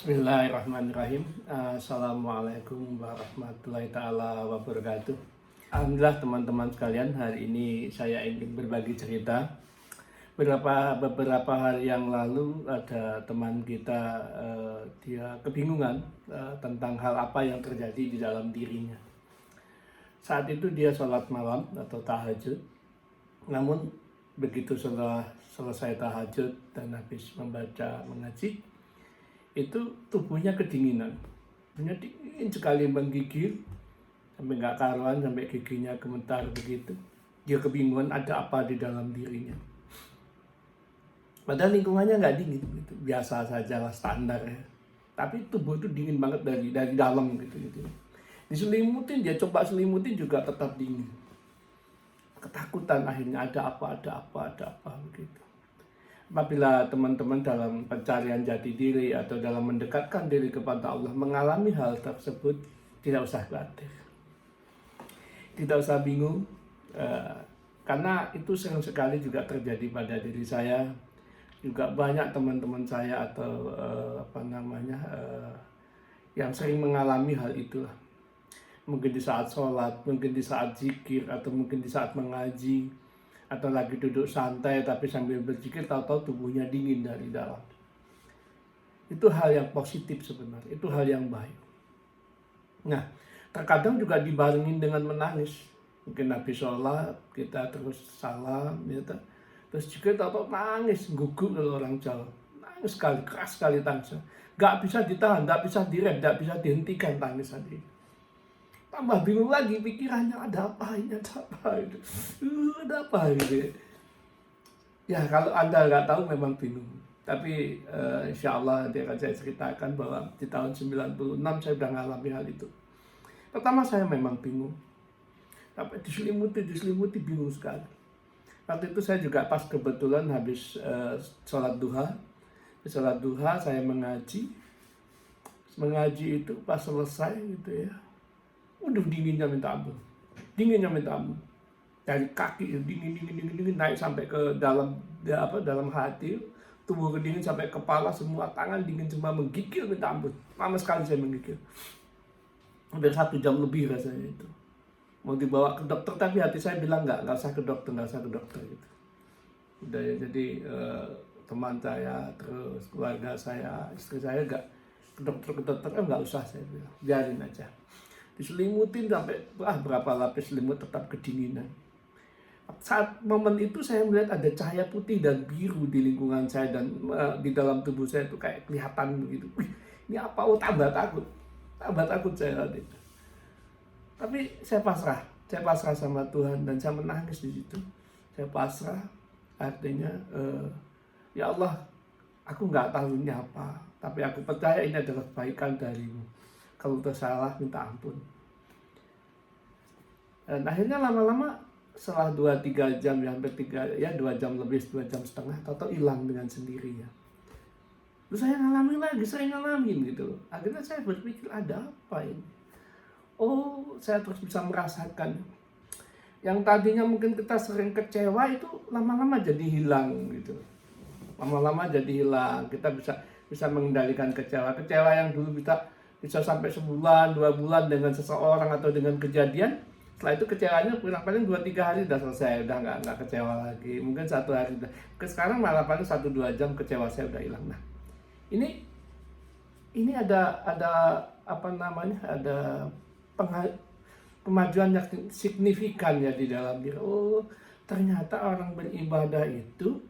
Bismillahirrahmanirrahim. Assalamualaikum warahmatullahi ta'ala wabarakatuh. Alhamdulillah teman-teman sekalian, hari ini saya ingin berbagi cerita. Beberapa hari yang lalu ada teman kita, dia kebingungan tentang hal apa yang terjadi di dalam dirinya. Saat itu dia sholat malam atau tahajud. Namun begitu setelah selesai tahajud dan habis membaca mengaji, itu tubuhnya kedinginan, tubuhnya dingin sekali, menggigil sampai nggak karuan, sampai giginya gemetar begitu. Dia kebingungan ada apa di dalam dirinya. Padahal lingkungannya nggak dingin, gitu. Biasa saja lah, standar ya. Tapi tubuh itu dingin banget dari dalam gitu. Diselimutin, dia coba selimutin juga tetap dingin. Ketakutan akhirnya ada apa begitu. Apabila teman-teman dalam pencarian jati diri atau dalam mendekatkan diri kepada Allah mengalami hal tersebut, tidak usah khawatir, tidak usah bingung, karena itu sering sekali juga terjadi pada diri saya, juga banyak teman-teman saya atau yang sering mengalami hal itulah. Mungkin di saat sholat, mungkin di saat zikir, atau mungkin di saat mengaji, atau lagi duduk santai tapi sambil berzikir tahu-tahu tubuhnya dingin dari dalam. Itu hal yang positif sebenarnya, itu hal yang baik. Nah, terkadang juga dibarengin dengan menangis. Mungkin habis sholat kita terus salam, gitu. Terus juga tahu-tahu nangis, gugup kalau orang Jawa. Nangis sekali, keras sekali tangisnya. Gak bisa ditahan, gak bisa direm, gak bisa dihentikan tangisan ini. Tambah bingung lagi pikirannya, ada apa ini, ada apa gitu. Ya kalau Anda nggak tahu memang bingung. Tapi insya Allah nanti akan saya ceritakan bahwa di tahun 96 saya sudah mengalami hal itu. Pertama saya memang bingung. Tapi diselimuti bingung sekali. Waktu itu saya juga pas kebetulan habis sholat duha. Di sholat duha saya mengaji. Mengaji itu pas selesai gitu ya. Udah dinginnya minta ampun, dari kaki dingin naik sampai ke dalam hati, tubuh kedingin sampai kepala, semua tangan dingin, semua menggigil minta ampun. Lama sekali saya menggigil, hampir 1 jam lebih rasanya itu. Mau dibawa ke dokter tapi hati saya bilang nggak usah ke dokter gitu. Udah ya, jadi teman saya, terus keluarga saya, istri saya nggak ke dokter nggak usah, saya bilang biarin aja. Diselimutin sampai berapa lapis selimut tetap kedinginan. Saat momen itu saya melihat ada cahaya putih dan biru di lingkungan saya dan di dalam tubuh saya itu kayak kelihatan begitu. Wih, ini apa? Oh, tambah takut saya saat itu. Tapi saya pasrah sama Tuhan dan saya menangis di situ. Saya pasrah, artinya ya Allah, aku nggak tahu ini apa, tapi aku percaya ini adalah kebaikan darimu. Kalau tersalah minta ampun. Dan akhirnya lama-lama setelah 2-3 jam, ya hampir 2 jam lebih, 2 jam setengah, atau hilang dengan sendirinya. Terus saya ngalamin gitu. Akhirnya saya berpikir ada apa ini? Oh, saya terus bisa merasakan yang tadinya mungkin kita sering kecewa itu lama-lama jadi hilang gitu. Lama-lama jadi hilang. Kita bisa mengendalikan kecewa yang dulu bisa sampai sebulan, 2 bulan dengan seseorang atau dengan kejadian. Setelah itu kecewanya paling 2-3 hari udah selesai, udah nggak kecewa lagi. Mungkin 1 hari udah. Sekarang malah paling 1-2 jam kecewa saya udah hilang. Nah, ini ada kemajuan yang signifikan ya di dalam diri. Oh, ternyata orang beribadah itu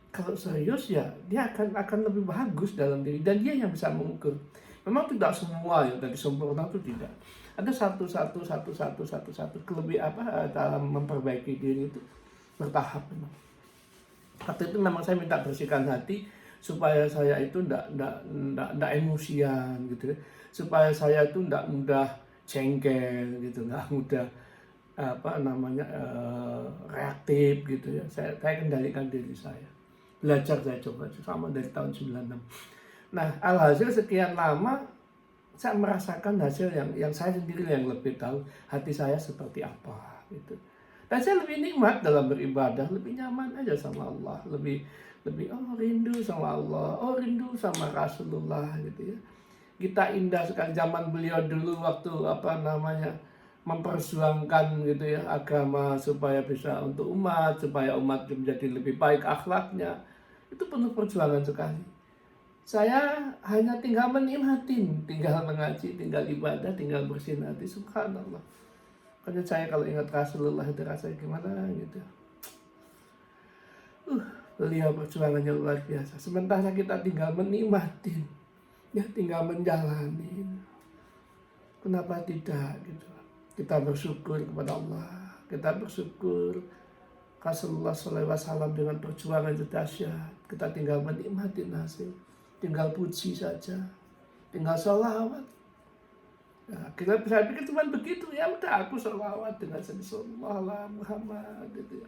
kalau serius ya dia akan lebih bagus dalam diri, dan dia yang bisa mengukur. Memang tidak semua ya dari sempurna itu tidak. Ada satu kelebih dalam memperbaiki diri itu bertahap memang. Waktu itu memang saya minta bersihkan hati supaya saya itu tidak emosian gitu ya. Supaya saya itu tidak mudah jengkel gitu, tidak mudah reaktif gitu ya. Saya kendalikan diri saya. Belajar saya coba sama dari tahun 96. Nah, alhasil sekian lama saya merasakan hasil yang saya sendiri yang lebih tahu hati saya seperti apa gitu. Dan saya lebih nikmat dalam beribadah, lebih nyaman aja sama Allah, lebih rindu sama Allah, rindu sama Rasulullah gitu ya. Kita indah sekali zaman beliau dulu waktu memperjuangkan gitu ya agama supaya bisa untuk umat, supaya umat menjadi lebih baik akhlaknya. Itu penuh perjuangan sekali. Saya hanya tinggal menikmatin, tinggal mengaji, tinggal ibadah, tinggal bersihin hati. Subhanallah. Karena saya kalau ingat Rasulullah itu rasanya gimana gitu. Beliau perjuangannya luar biasa. Sementara kita tinggal menikmatin, ya tinggal menjalani. Kenapa tidak gitu? Kita bersyukur kepada Allah. Kita bersyukur Rasulullah SAW dengan perjuangan itu dahsyat. Kita tinggal menikmati hasil, tinggal puji saja, tinggal sholawat. Nah, kita bisa pikir cuma begitu, ya udah aku sholawat dengan sallallahu Muhammad gitu ya.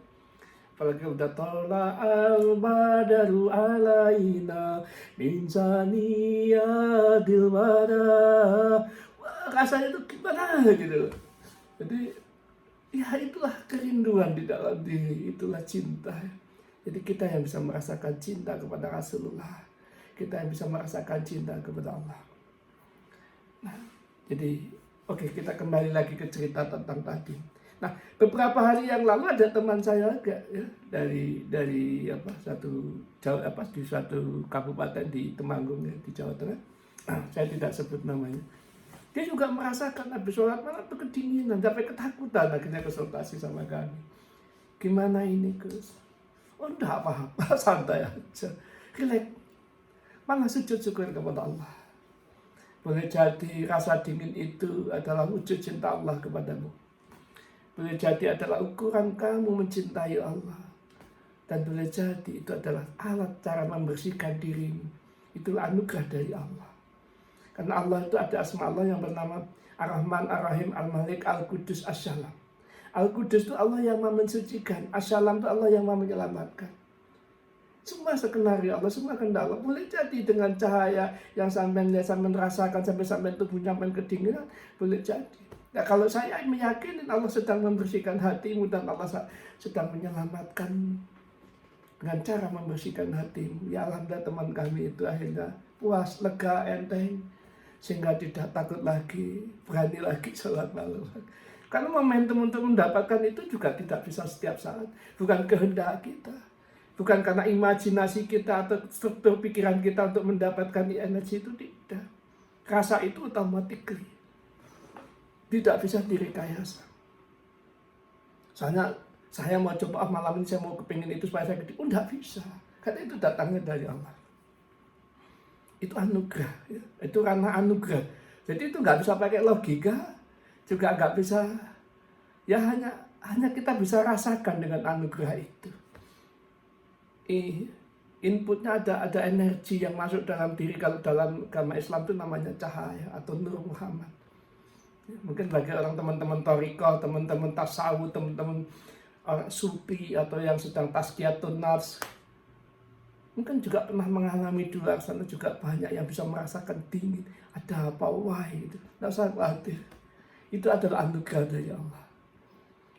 Apalagi udah tola al-badaru alaina min saniyadil wada. Wah, rasanya itu gimana gitu. Jadi ya itulah kerinduan di dalam diri, itulah cinta. Jadi kita yang bisa merasakan cinta kepada Rasulullah, kita yang bisa merasakan cinta kepada Allah. Nah, jadi oke, kita kembali lagi ke cerita tentang tadi. Nah, beberapa hari yang lalu ada teman saya agak ya, dari di suatu kabupaten di Temanggung ya, di Jawa Tengah. Nah, saya tidak sebut namanya. Dia juga merasakan habis sholat malam itu kedinginan, sampai ketakutan, akhirnya konsultasi sama kami. Gimana ini Gus? Oh enggak apa-apa, santai aja, relax. Malah sujud syukur kepada Allah. Boleh jadi rasa dingin itu adalah wujud cinta Allah kepadamu. Boleh jadi adalah ukuran kamu mencintai Allah. Dan boleh jadi itu adalah alat cara membersihkan dirimu. Itulah anugerah dari Allah. Karena Allah itu ada asma Allah yang bernama Ar-Rahman, Ar-Rahim, Al-Malik, Al-Qudus, As-Salam. Al-Qudus itu Allah yang mau mensucikan. As-Salam itu Allah yang mau menyelamatkan. Semua skenario Allah, semua kehendak Allah. Boleh jadi dengan cahaya yang sampai rasakan, sampai tubuhnya sampai kedinginan. Boleh jadi. Nah, kalau saya meyakini Allah sedang membersihkan hatimu dan Allah sedang menyelamatkan dengan cara membersihkan hatimu. Ya alhamdulillah teman kami itu akhirnya puas, lega, enteng. Sehingga tidak takut lagi, berani lagi sholat malam. Karena momentum untuk mendapatkan itu juga tidak bisa setiap saat. Bukan kehendak kita. Bukan karena imajinasi kita atau struktur pikiran kita untuk mendapatkan energi itu, tidak. Rasa itu automatically. Tidak bisa direkayasa. Soalnya saya mau coba malam ini saya mau kepingin itu supaya saya gede. Oh tidak bisa. Karena itu datangnya dari Allah. Itu anugerah. Ya. Itu karena anugerah. Jadi itu nggak bisa pakai logika. Juga nggak bisa. Ya hanya kita bisa rasakan dengan anugerah itu. Inputnya ada energi yang masuk dalam diri. Kalau dalam agama Islam itu namanya cahaya atau nur Muhammad. Mungkin bagi orang teman-teman Thariqah, teman-teman tasawuf, teman-teman orang sufi atau yang sedang tazkiyatun nafs, mungkin juga pernah mengalami di luar sana juga banyak yang bisa merasakan dingin. Ada apa? Wah itu. Tidak usah khawatir. Itu adalah anugerah dari Allah.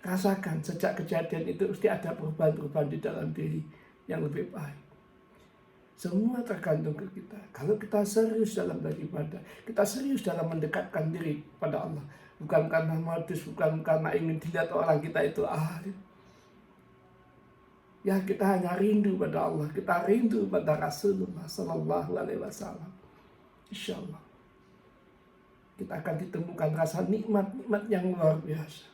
Rasakan sejak kejadian itu mesti ada perubahan-perubahan di dalam diri yang lebih baik. Semua tergantung ke kita. Kalau kita serius dalam beribadah, kita serius dalam mendekatkan diri pada Allah. Bukan karena modus, bukan karena ingin dilihat orang kita itu ahli. Ya kita hanya rindu pada Allah. Kita rindu pada Rasulullah Sallallahu Alaihi Wasallam. Insya Allah. Kita akan ditemukan rasa nikmat yang luar biasa.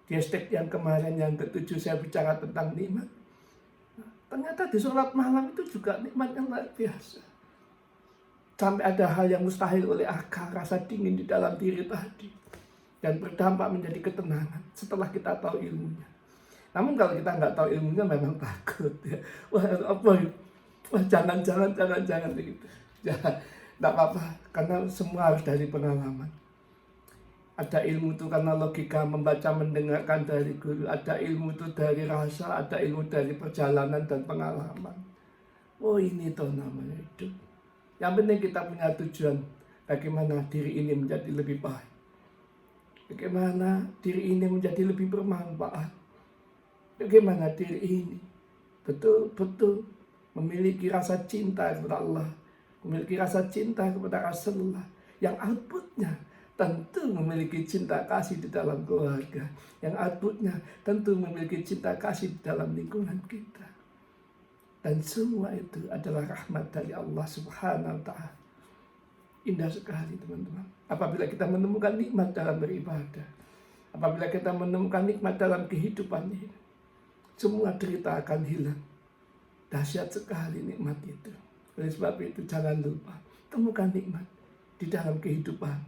Di hashtag yang kemarin yang ke-7 saya bicara tentang nikmat. Ternyata di sholat malam itu juga nikmat yang luar biasa. Sampai ada hal yang mustahil oleh akal, rasa dingin di dalam diri tadi. Dan berdampak menjadi ketenangan setelah kita tahu ilmunya. Namun kalau kita nggak tahu ilmunya memang takut. Ya. Wah apa itu? Wah jangan begitu. Jangan, nggak apa-apa. Karena semua harus dari pengalaman. Ada ilmu itu karena logika membaca mendengarkan dari guru. Ada ilmu itu dari rasa, ada ilmu dari perjalanan dan pengalaman. Oh ini tuh namanya hidup. Yang penting kita punya tujuan. Bagaimana diri ini menjadi lebih baik. Bagaimana diri ini menjadi lebih bermanfaat. Bagaimana diri ini betul-betul memiliki rasa cinta kepada Allah. Memiliki rasa cinta kepada Rasulullah. yang outputnya tentu memiliki cinta kasih di dalam keluarga, yang outputnya tentu memiliki cinta kasih di dalam lingkungan kita. Dan semua itu adalah rahmat dari Allah Subhanahu wa Ta'ala. Indah sekali teman-teman. Apabila kita menemukan nikmat dalam beribadah, apabila kita menemukan nikmat dalam kehidupan ini, semua derita akan hilang. Dahsyat sekali nikmat itu. Oleh sebab itu jangan lupa, temukan nikmat di dalam kehidupan.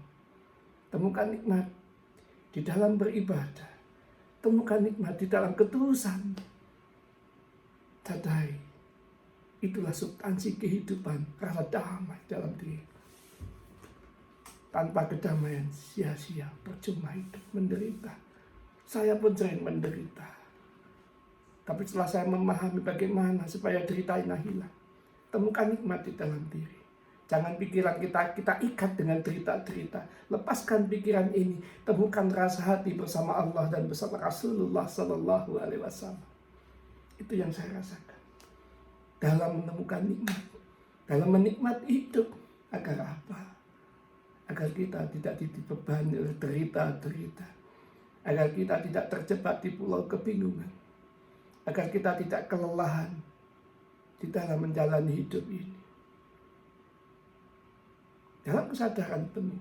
Temukan nikmat di dalam beribadah. Temukan nikmat di dalam ketulusan. Sadari, itulah substansi kehidupan, rasa damai dalam diri. Tanpa kedamaian sia-sia, percuma hidup, menderita. Saya pun sering menderita. Tapi setelah saya memahami bagaimana supaya derita ini hilang, temukan nikmat di dalam diri. Jangan pikiran kita ikat dengan derita-derita. Lepaskan pikiran ini, temukan rasa hati bersama Allah dan bersama Rasulullah Sallallahu Alaihi Wasallam. Itu yang saya rasakan dalam menemukan nikmat, dalam menikmati hidup. Agar apa? Agar kita tidak dibebani oleh derita-derita, agar kita tidak terjebak di pulau kebingungan, agar kita tidak kelelahan di dalam menjalani hidup ini. Dalam kesadaran penuh,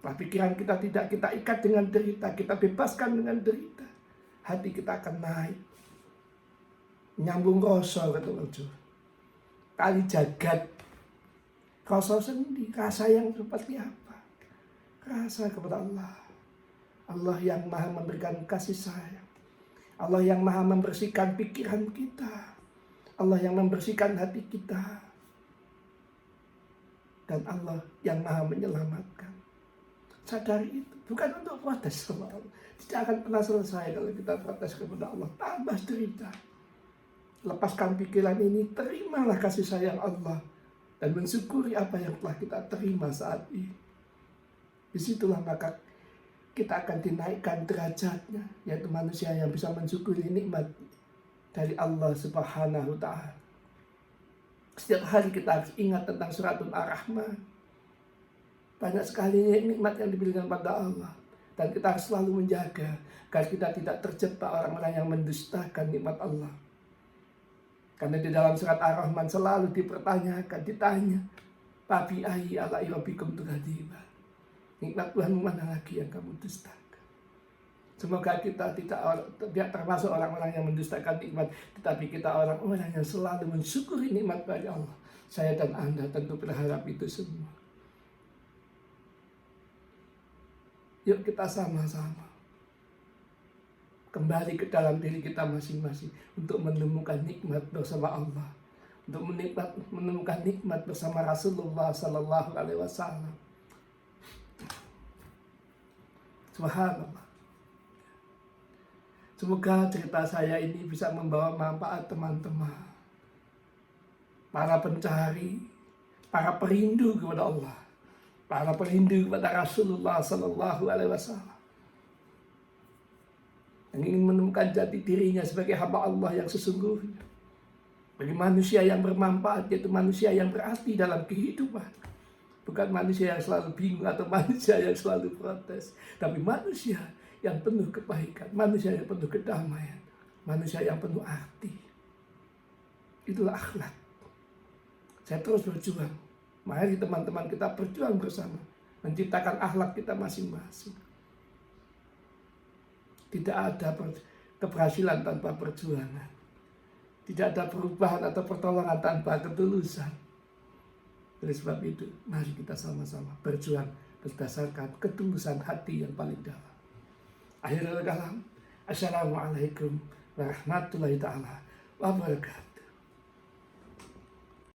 pikiran kita tidak kita ikat dengan derita, kita bebaskan dengan derita, hati kita akan naik. Nyambung rasa kata ojo. Kali jagat. Rasa sendi, rasa yang seperti apa? Rasa kepada Allah. Allah yang maha memberikan kasih sayang. Allah yang maha membersihkan pikiran kita. Allah yang membersihkan hati kita. Dan Allah yang maha menyelamatkan. Sadari itu. Bukan untuk protes sama Allah. Tidak akan pernah selesai kalau kita protes kepada Allah. Tambah cerita. Lepaskan pikiran ini, terimalah kasih sayang Allah. Dan mensyukuri apa yang telah kita terima saat ini. Disitulah maka kita akan dinaikkan derajatnya, yaitu manusia yang bisa mensyukuri nikmat dari Allah Subhanahu wa Ta'ala. Setiap hari kita harus ingat tentang suratul Ar-Rahman. Banyak sekali nikmat yang diberikan pada Allah. Dan kita harus selalu menjaga agar kita tidak terjebak orang-orang yang mendustakan nikmat Allah. Karena di dalam surat Ar-Rahman selalu dipertanyakan, ditanya, Pabi ayi ala irabikum tukadiba. Nikmat Tuhan mana lagi yang kamu dustakan? Semoga kita tidak termasuk orang-orang yang mendustakan nikmat, tetapi kita orang-orang yang selalu mensyukuri nikmat dari Allah. Saya dan Anda tentu berharap itu semua. Yuk kita sama-sama kembali ke dalam diri kita masing-masing untuk menemukan nikmat bersama Allah, untuk menemukan nikmat bersama Rasulullah Sallallahu Alaihi Wasallam. Subhanallah. Semoga cerita saya ini bisa membawa manfaat teman-teman, para pencari, para perindu kepada Allah, para perindu kepada Rasulullah Sallallahu Alaihi Wasallam, yang ingin menemukan jati dirinya sebagai hamba Allah yang sesungguhnya. Bagi manusia yang bermanfaat, yaitu manusia yang berarti dalam kehidupan. Bukan manusia yang selalu bingung atau manusia yang selalu protes. Tapi manusia yang penuh kebaikan, manusia yang penuh kedamaian, manusia yang penuh arti. Itulah akhlak. Saya terus berjuang. Mari teman-teman kita berjuang bersama. Menciptakan akhlak kita masing-masing. Tidak ada keberhasilan tanpa perjuangan. Tidak ada perubahan atau pertolongan tanpa ketulusan. Oleh sebab itu, mari kita sama-sama berjuang berdasarkan ketulusan hati yang paling dalam. Akhirul kalam. Assalamualaikum warahmatullahi ta'ala wabarakatuh.